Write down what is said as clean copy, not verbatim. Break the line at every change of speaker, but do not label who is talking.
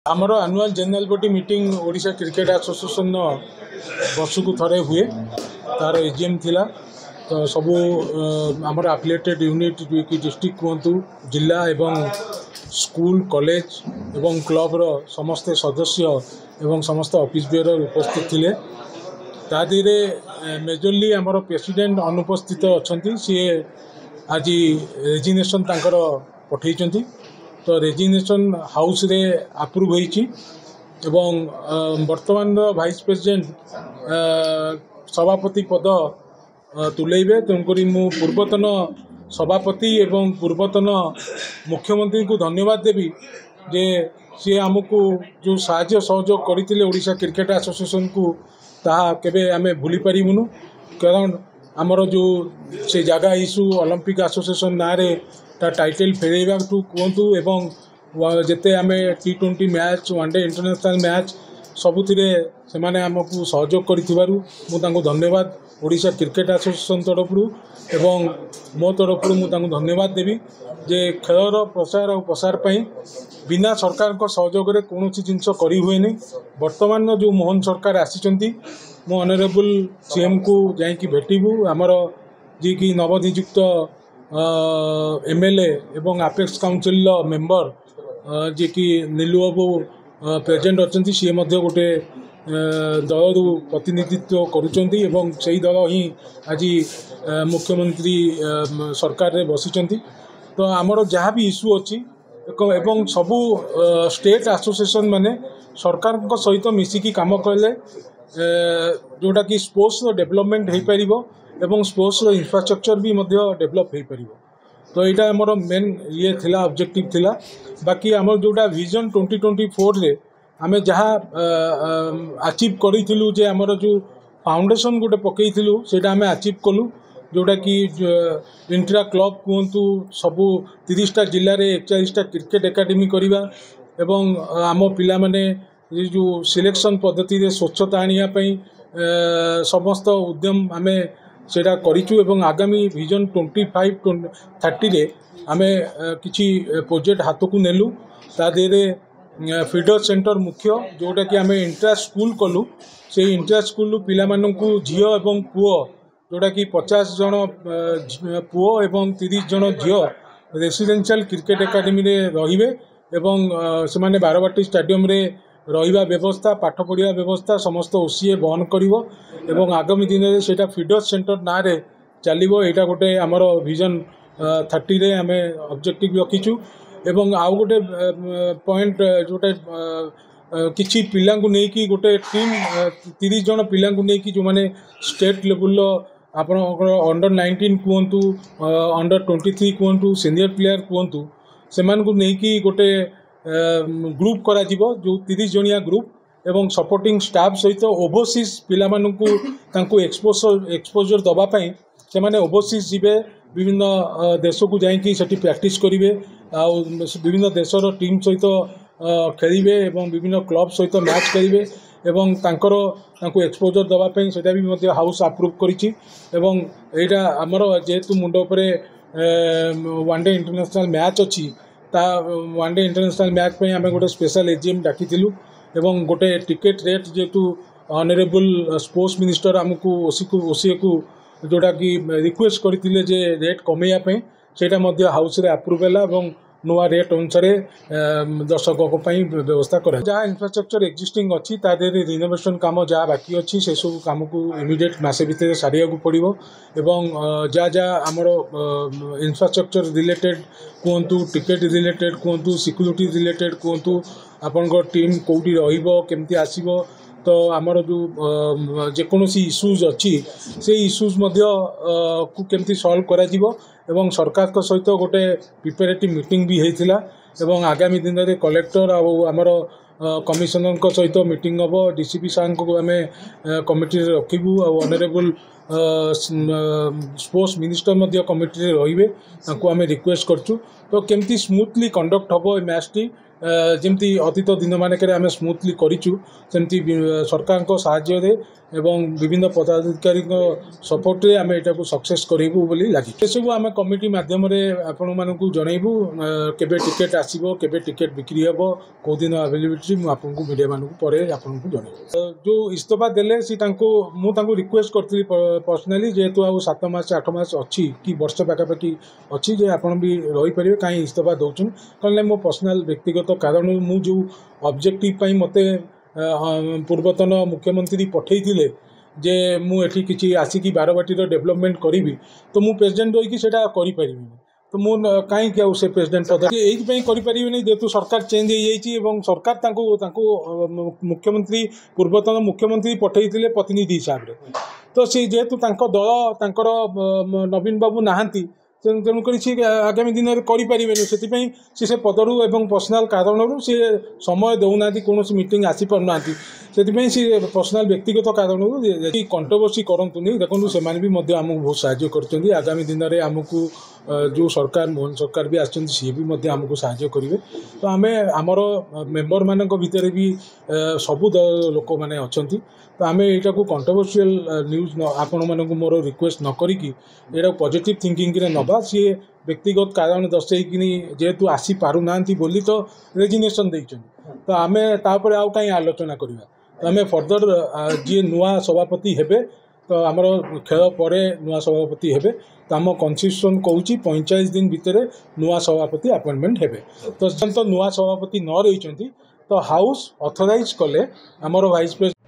आमर annual general body meeting Odisha cricket association वर्ष को थरे हुए तार एजीएम थिला तो सबू आमर एफिलिएटेड यूनिट कि डिस्ट्रिक्ट कहतु जिला एवं स्कूल कॉलेज एवं क्लब रो समस्त सदस्य एवं समस्त ऑफिस बेयर उपस्थित थिले तादीरे मेजरली आमर प्रेसिडेंट अनुपस्थित अच्छा सी आज रेजिग्नेशन तांकर पठेइचंती तो रेजिग्नेशन हाउस रे अप्रूव होईची एवं वर्तमान वाइस प्रेसिडेंट सभापति पद तुलेबे तेणुक मु पूर्वतन सभापति एवं पूर्वतन मुख्यमंत्री को धन्यवाद देवी जे सी आमको जो साहाय्य सहयोग करते ओडिशा क्रिकेट एसोसिएशन को ताहा केबे आमे भूली पारिबुनु कारण आमर जो से जगह इश्यू ओलंपिक एसोसिएशन ना रे ता टाइटल फेरेबा टू कहतु एवं जेते आमे T20 match one day international match सबुथिरे से माने आमको सहयोग करिथिबारु मु तांको धन्यवाद ओडिशा क्रिकेट एसोसिएशन तरफ एवं मो तरफ मु तांको धन्यवाद देवी जे खेलर प्रसार और प्रसार पई बिना सरकार को सहयोग रे कोनोसी जिंस करी हुएनी वर्तमान जो मोहन सरकार आसीचंती मो ऑनरेबल सीएम को जाई कि भेटिबू हमर जी की नवनियुक्त एमएलए एवं अपेक्स काउंसिल मेंबर जी की नीलू बाबू प्रेजेंट अच्छा सी गोटे दल प्रतिनिधित्व करुँच से दल ही आज मुख्यमंत्री सरकार रे बसिचंती तो आमर जहाँ भी इश्यू अच्छी एवं सबू स्टेट एसोसिएशन माने सरकार सहित मिसिकी काम कले जोटा कि स्पोर्ट्स डेवलपमेंट हो पार एवं स्पोर्ट्स इंफ्रास्ट्रक्चर भी डेवलप हो पार तो यहाँ आमर मेन ये थिला ऑब्जेक्टिव थिला बाकी आमर जोटा विजन 2024 रे आमे जहाँ अचीव करूँ जे आमर जो फाउंडेशन गोटे पकईलु से आमे अचीव कलु जोटा कि इंट्रा क्लब कहतु सबू 30टा जिले में 41टा क्रिकेट एकेडमी करवा एवं आम पिला माने जो सिलेक्शन पद्धति रे स्वच्छता आनियापी समस्त उद्यम आमे सेटा करिचु एवं आगामी विजन 25-30 रे आमे किछि प्रोजेक्ट हाथ को नेलु ता देरे फीडर सेंटर मुख्य जोटा कि आमे इंट्रा स्कूल कलु से इंट्रा स्कूल पिला माननकु झियो एवं पुओ जोटा कि 50 जन पुओ एवं 30 जन झियो रेसिडेंशियल क्रिकेट एकेडमी रे रहिबे एवं से माने बारवाटी स्टेडियम रे रहिबा व्यवस्था पाठ पढ़िया व्यवस्था समस्त ओसीए बहन करिवो एवं आगामी दिन में सेटा फीडर सेंटर ना रे चलिवो एटा गोटे आमर विजन 30 रे आमे ऑब्जेक्टिव रखिचु एवं आउ गोटे पॉइंट जोटे किछि पिला को नहीं कि गोटे टीम 30 जन पिला को नहीं कि जो माने स्टेट लेवल आपण अंडर 19 कहतु अंडर 23 कहतु सीनियर प्लेयर कहतु से को नहीं कि गोटे ग्रुप करा जीवो जो 30 जनिया ग्रुप एवं सपोर्टिंग स्टाफ सहित ओवरसीज पिला मानकु तांको एक्सपोजर दबा पई से माने ओवरसीज जीवे विभिन्न देश को जाइकी सेठी प्रैक्टिस करिवे आ विभिन्न देशर टीम सहित खेलिवे एवं विभिन्न क्लब सहित मैच करिवे एवं तांको एक्सपोजर दबा पई सेटा भी मध्य हाउस अप्रूव करिछि एवं एटा हमर जेतु मुंड उपरे वनडे इंटरनेशनल मैच अछि ता वनडे इंटरनेशनल मैच पे आम गोटे स्पेशल एजीएम डाकी एवं गोटे टिकेट रेट जेतु ऑनरेबल स्पोर्ट्स मिनिस्टर आमको ओसीए को जोटा कि रिक्वेस्ट करते जे रेट कमेयापी से हाउस रे अप्रूव है नुआ रेट अनुसार दर्शकों व्यवस्था कर जहाँ इंफ्रास्ट्रक्चर एक्जिस्टिंग अच्छी तादेह रिनोवेशन काम जहाँ बाकी अच्छी से सब कम को इमिडिएट मसे भितर सारिया पड़ो एवं जहाँ जहाँ आमर इंफ्रास्ट्रक्चर रिलेटेड कहतु टिकेट रिलेटेड कहतु सिक्यूरीटी रिलेटेड कहतु आपन टीम कौटी रमती आसो तो आमर जो जेकोसी इश्यूज अच्छी से इश्यूज को केमती सॉल्व करा जीवो एवं सरकार को सहित गोटे प्रिपेरेटिव मीटिंग भी होता एवं आगामी दिन में कलेक्टर आमर कमिशनर सहित मीटिंग हम डीसीपी सार को आम कमिटी रखिबू ऑनरेबल स्पोर्ट्स मिनिस्टर कमिटी रे आम रिक्वेस्ट करचु तो केमती स्मूथली कंडक्ट हम ए मैच टी जमती अतीत दिन मानक आम स्मूथली करूँ सेमती सरकार साहाय्य एवं विभिन्न पदाधिकारी सपोर्ट रे आम यहाँ सक्सेस करूँ बोली लगे सब आम कमिटी मध्यम आपण मानक जनइबू केबे टिकेट आसो केबे टिकेट बिक्री हे कौ दिन अवेलेबिलिटी मुझे मीडिया मानक पर आपको जनइबी जो इस्तीफा देले सी मुझे रिक्वेस्ट करी पर्सनाली जेहेतु आ 7 मास 8 मास अच्छी कि वर्ष पाखापाखि अच्छी जे आप भी रही पारे कहीं इस्तीफा दौन कहले मो पर्सनाल व्यक्तिगत कारण मुझे ऑब्जेक्टिव मते पूर्वतन मुख्यमंत्री पठई जे मुझे किसी आसिकी बारबाटी डेवलपमेंट करी तो मु प्रेसिडेंट रही सेटा करि परिबिनी तो मु कहीं क्या से प्रेसिडेंट पद यही करें जेहेतु सरकार चेंज हो सरकार मुख्यमंत्री पूर्वतन मुख्यमंत्री पठई प्रतिनिधि हिसाब से तो सी जेहेतु दल नवीन बाबू नहांती तेणुक सी आगामी दिन में करें से पदरू एवं पर्सनाल कारण सी समय दौना कौन मीटिंग आसी पारना से पर्सनाल व्यक्तिगत कारण कंट्रोवर्सी करतुनि देखो से आमको बहुत साहय कर आगामी दिन में आमको जो सरकार मोहन सरकार भी आसछन सी भी आमको साहय करेंगे तो आम आमर मेंबर मान भितर भी सबू लोक मैंने अच्छा तो आम यहाँ को कंट्रोवर्शियल न्यूज आपण मानक मोर रिक्वेस्ट न करा पॉजिटिव थिंकिंग रे नबा सी व्यक्तिगत कारण दर्शेकिनी जेहेतु आसी पारु नांती बोली तो रेजिग्नेशन देइछन तो आम तापर आउ कहीं आलोचना करवा तो आम फर्दर जी नुआ सभापति हेबे तो आमर खेल पर नुआ सभापति हेबे तो आम कन्स्टिट्यूशन कहूँ 45 दिन भितर नुआ सभापति अपॉइंटमेंट हेबे तो नुआ सभापति न रही तो हाउस ऑथराइज कले आमर वाइस प्रेसिडेंट